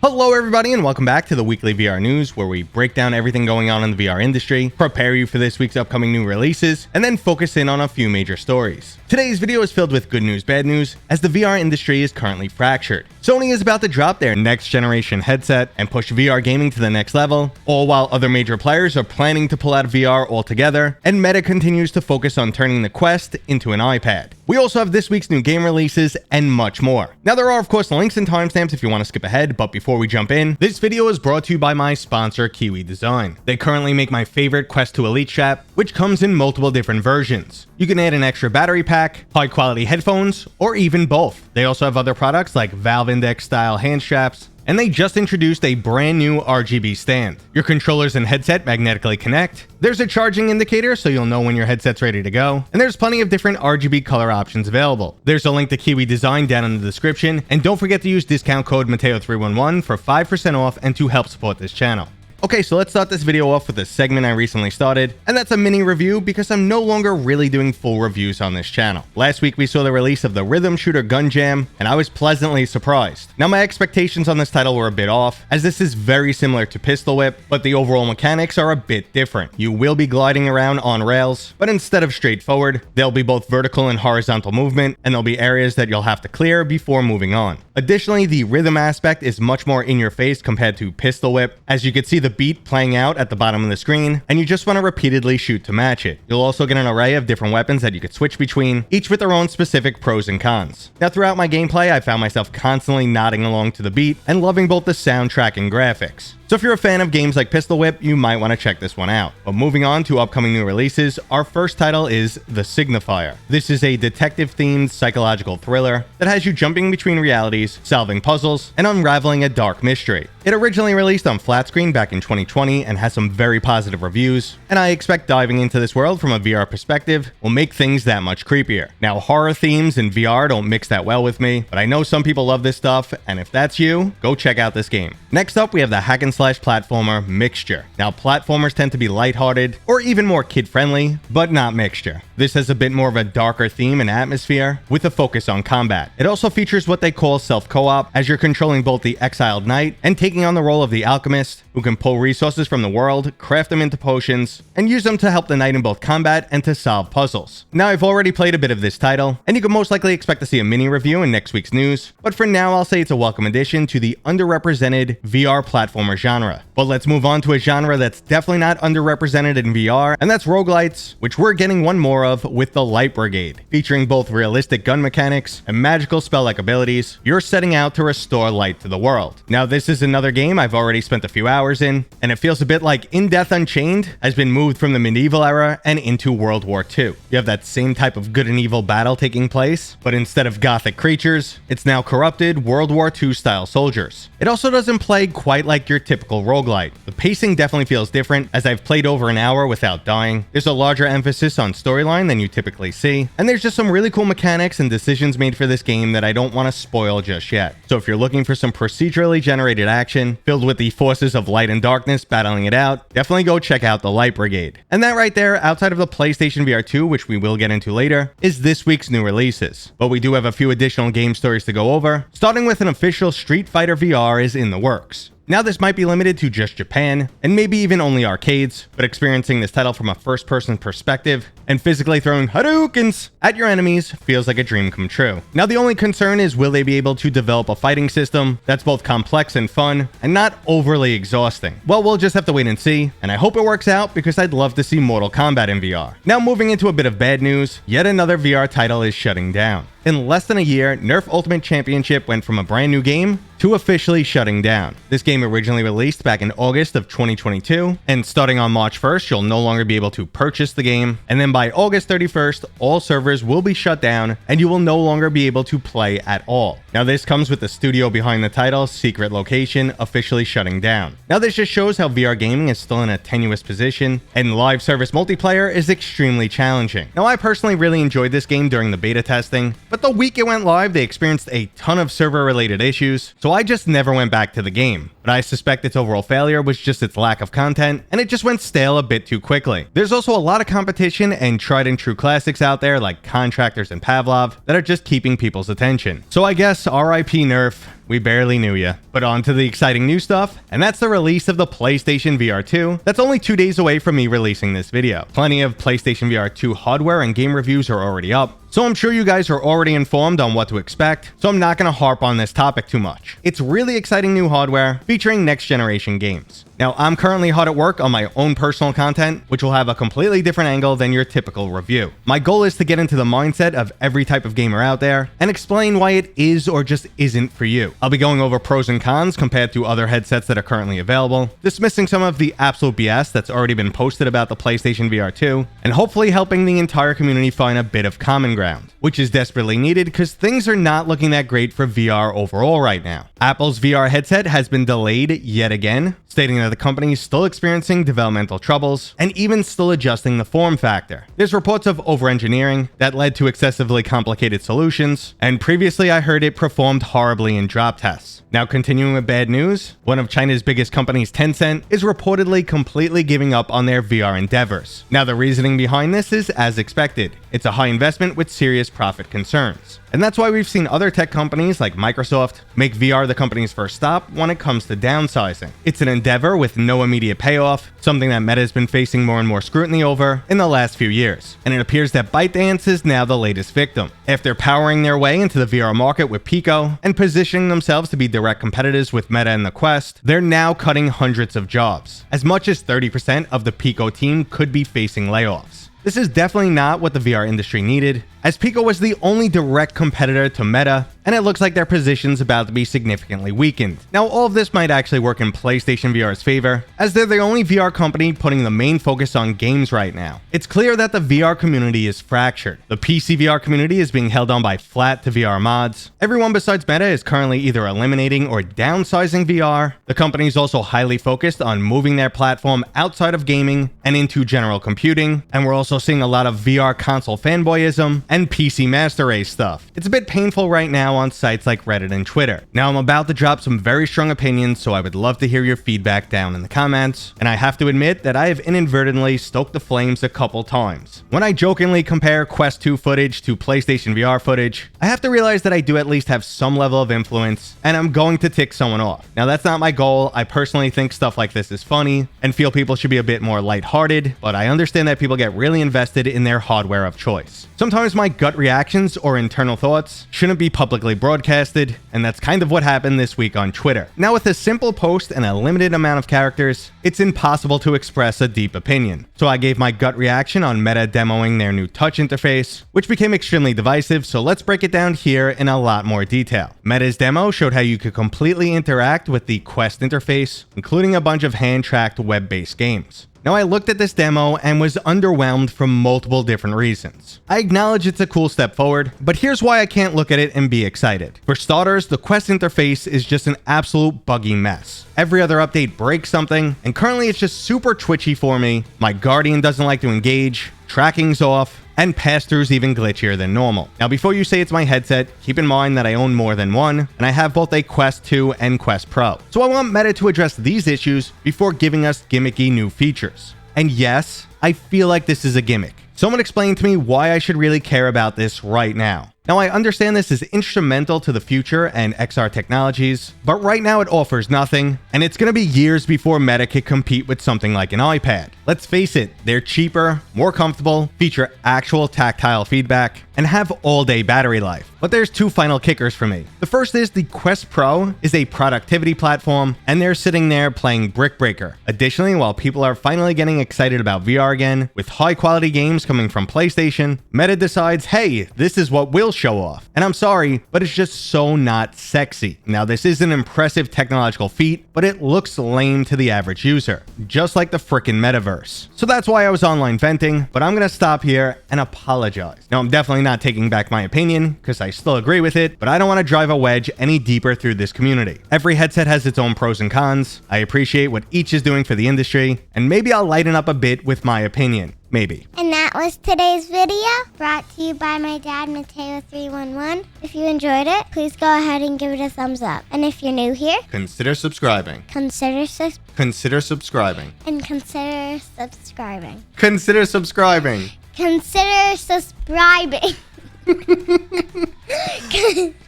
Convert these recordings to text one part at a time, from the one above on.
Hello everybody and welcome back to the weekly VR news, where we break down everything going on in the VR industry, prepare you for this week's upcoming new releases, and then focus in on a few major stories. Today's video is filled with good news, bad news, as the VR industry is currently fractured. Sony is about to drop their next generation headset and push VR gaming to the next level, all while other major players are planning to pull out of VR altogether, and Meta continues to focus on turning the Quest into an iPad. We also have this week's new game releases and much more. Now there are of course links and timestamps if you want to skip ahead, but before we jump in, this video is brought to you by my sponsor Kiwi Design. They currently make my favorite Quest 2 Elite strap, which comes in multiple different versions. You can add an extra battery pack, high quality headphones, or even both. They also have other products like Valve Index style hand straps, and they just introduced a brand new RGB stand. Your controllers and headset magnetically connect. There's a charging indicator so you'll know when your headset's ready to go. And there's plenty of different RGB color options available. There's a link to Kiwi Design down in the description. And don't forget to use discount code Mateo311 for 5% off and to help support this channel. Okay, so let's start this video off with a segment I recently started, and that's a mini review because I'm no longer really doing full reviews on this channel. Last week we saw the release of the rhythm shooter Gun Jam, and I was pleasantly surprised. Now my expectations on this title were a bit off, as this is very similar to Pistol Whip, but the overall mechanics are a bit different. You will be gliding around on rails, but instead of straightforward, there'll be both vertical and horizontal movement, and there'll be areas that you'll have to clear before moving on. Additionally, the rhythm aspect is much more in your face compared to Pistol Whip, as you can see the beat playing out at the bottom of the screen, and you just want to repeatedly shoot to match it. You'll also get an array of different weapons that you could switch between, each with their own specific pros and cons. Now throughout my gameplay, I found myself constantly nodding along to the beat and loving both the soundtrack and graphics. So if you're a fan of games like Pistol Whip, you might want to check this one out. But moving on to upcoming new releases, our first title is The Signifier. This is a detective-themed psychological thriller that has you jumping between realities, solving puzzles, and unraveling a dark mystery. It originally released on flat screen back in 2020 and has some very positive reviews, and I expect diving into this world from a VR perspective will make things that much creepier. Now, horror themes in VR don't mix that well with me, but I know some people love this stuff, and if that's you, go check out this game. Next up, we have the hack and slash platformer Mixture. Now, platformers tend to be lighthearted or even more kid-friendly, but not Mixture. This has a bit more of a darker theme and atmosphere with a focus on combat. It also features what they call self-co-op, as you're controlling both the exiled knight and taking on the role of the alchemist, who can pull resources from the world, craft them into potions, and use them to help the knight in both combat and to solve puzzles. Now, I've already played a bit of this title, and you can most likely expect to see a mini review in next week's news, but for now I'll say it's a welcome addition to the underrepresented VR platformer genre. But let's move on to a genre that's definitely not underrepresented in VR, and that's roguelites, which we're getting one more of with the Light Brigade. Featuring both realistic gun mechanics and magical spell-like abilities, you're setting out to restore light to the world. Now, this is another game I've already spent a few hours in, and it feels a bit like In Death Unchained has been moved from the medieval era and into World War II. You have that same type of good and evil battle taking place, but instead of gothic creatures, it's now corrupted World War II style soldiers. It also doesn't play quite like your typical roguelite. The pacing definitely feels different, as I've played over an hour without dying. There's a larger emphasis on storyline than you typically see, and there's just some really cool mechanics and decisions made for this game that I don't want to spoil just yet. So if you're looking for some procedurally generated action filled with the forces of light and darkness battling it out, definitely go check out the Light Brigade. And that right there, outside of the PlayStation VR 2, which we will get into later, is this week's new releases. But we do have a few additional game stories to go over, starting with an official Street Fighter VR is in the works. Now, this might be limited to just Japan, and maybe even only arcades, but experiencing this title from a first-person perspective and physically throwing Hadoukens at your enemies feels like a dream come true. Now, the only concern is, will they be able to develop a fighting system that's both complex and fun, and not overly exhausting? Well, we'll just have to wait and see, and I hope it works out because I'd love to see Mortal Kombat in VR. Now, moving into a bit of bad news, yet another VR title is shutting down. In less than a year, Nerf Ultimate Championship went from a brand new game to officially shutting down. This game originally released back in August of 2022, and starting on March 1st, you'll no longer be able to purchase the game, and then by August 31st, all servers will be shut down, and you will no longer be able to play at all. Now, this comes with the studio behind the title, Secret Location, officially shutting down. Now, this just shows how VR gaming is still in a tenuous position, and live service multiplayer is extremely challenging. Now, I personally really enjoyed this game during the beta testing, but the week it went live, they experienced a ton of server-related issues, so I just never went back to the game. But I suspect its overall failure was just its lack of content, and it just went stale a bit too quickly. There's also a lot of competition and tried and true classics out there like Contractors and Pavlov that are just keeping people's attention. So I guess RIP Nerf, we barely knew ya. But on to the exciting new stuff, and that's the release of the PlayStation VR 2. That's only 2 days away from me releasing this video. Plenty of PlayStation VR 2 hardware and game reviews are already up, so I'm sure you guys are already informed on what to expect, so I'm not going to harp on this topic too much. It's really exciting new hardware featuring next generation games. Now, I'm currently hard at work on my own personal content, which will have a completely different angle than your typical review. My goal is to get into the mindset of every type of gamer out there and explain why it is or just isn't for you. I'll be going over pros and cons compared to other headsets that are currently available, dismissing some of the absolute BS that's already been posted about the PlayStation VR 2, and hopefully helping the entire community find a bit of common ground, which is desperately needed because things are not looking that great for VR overall right now. Apple's VR headset has been delayed yet again, stating that the company is still experiencing developmental troubles and even still adjusting the form factor. There's reports of over-engineering that led to excessively complicated solutions, and previously I heard it performed horribly in drop tests. Now, continuing with bad news, one of China's biggest companies, Tencent, is reportedly completely giving up on their VR endeavors. Now, the reasoning behind this is as expected. It's a high investment with serious profit concerns. And that's why we've seen other tech companies like Microsoft make VR the company's first stop when it comes to downsizing. It's an endeavor with no immediate payoff, something that Meta has been facing more and more scrutiny over in the last few years. And it appears that ByteDance is now the latest victim. After powering their way into the VR market with Pico and positioning themselves to be direct competitors with Meta and the Quest, they're now cutting hundreds of jobs. As much as 30% of the Pico team could be facing layoffs. This is definitely not what the VR industry needed, as Pico was the only direct competitor to Meta, and it looks like their position's about to be significantly weakened. Now, all of this might actually work in PlayStation VR's favor, as they're the only VR company putting the main focus on games right now. It's clear that the VR community is fractured. The PCVR community is being held on by flat to VR mods. Everyone besides Meta is currently either eliminating or downsizing VR. The company is also highly focused on moving their platform outside of gaming and into general computing, and we're also seeing a lot of VR console fanboyism and PC master race stuff. It's a bit painful right now on sites like Reddit and Twitter. Now, I'm about to drop some very strong opinions, so I would love to hear your feedback down in the comments, and I have to admit that I have inadvertently stoked the flames a couple times. When I jokingly compare Quest 2 footage to PlayStation VR footage, I have to realize that I do at least have some level of influence, and I'm going to tick someone off. Now, that's not my goal. I personally think stuff like this is funny, and feel people should be a bit more lighthearted, but I understand that people get really invested in their hardware of choice. Sometimes my gut reactions or internal thoughts shouldn't be publicly broadcasted, and that's kind of what happened this week on Twitter. Now, with a simple post and a limited amount of characters, it's impossible to express a deep opinion. So I gave my gut reaction on Meta demoing their new touch interface, which became extremely divisive, so let's break it down here in a lot more detail. Meta's demo showed how you could completely interact with the Quest interface, including a bunch of hand-tracked web-based games. Now, I looked at this demo and was underwhelmed for multiple different reasons. I acknowledge it's a cool step forward, but here's why I can't look at it and be excited. For starters, the Quest interface is just an absolute buggy mess. Every other update breaks something, and currently it's just super twitchy for me. My Guardian doesn't like to engage, tracking's off, and pass-through's even glitchier than normal. Now, before you say it's my headset, keep in mind that I own more than one, and I have both a Quest 2 and Quest Pro. So I want Meta to address these issues before giving us gimmicky new features. And yes, I feel like this is a gimmick. Someone explain to me why I should really care about this right now. Now, I understand this is instrumental to the future and XR technologies, but right now it offers nothing, and it's going to be years before Meta can compete with something like an iPad. Let's face it, they're cheaper, more comfortable, feature actual tactile feedback, and have all-day battery life. But there's two final kickers for me. The first is the Quest Pro is a productivity platform, and they're sitting there playing Brick Breaker. Additionally, while people are finally getting excited about VR again, with high-quality games coming from PlayStation, Meta decides, hey, this is what we'll show off. And I'm sorry, but it's just so not sexy. Now, this is an impressive technological feat, but it looks lame to the average user, just like the frickin' metaverse. So that's why I was online venting, but I'm gonna stop here and apologize. Now, I'm definitely not taking back my opinion, because I still agree with it, but I don't want to drive a wedge any deeper through this community. Every headset has its own pros and cons. I appreciate what each is doing for the industry, and maybe I'll lighten up a bit with my opinion. Maybe. And that was today's video, brought to you by my dad, Mateo311. If you enjoyed it, please go ahead and give it a thumbs up. And if you're new here, Consider subscribing. consider subscribing. Consider subscribing. Consider subscribing. Consider subscribing. Consider subscribing.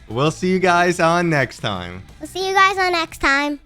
We'll see you guys on next time. We'll see you guys on next time.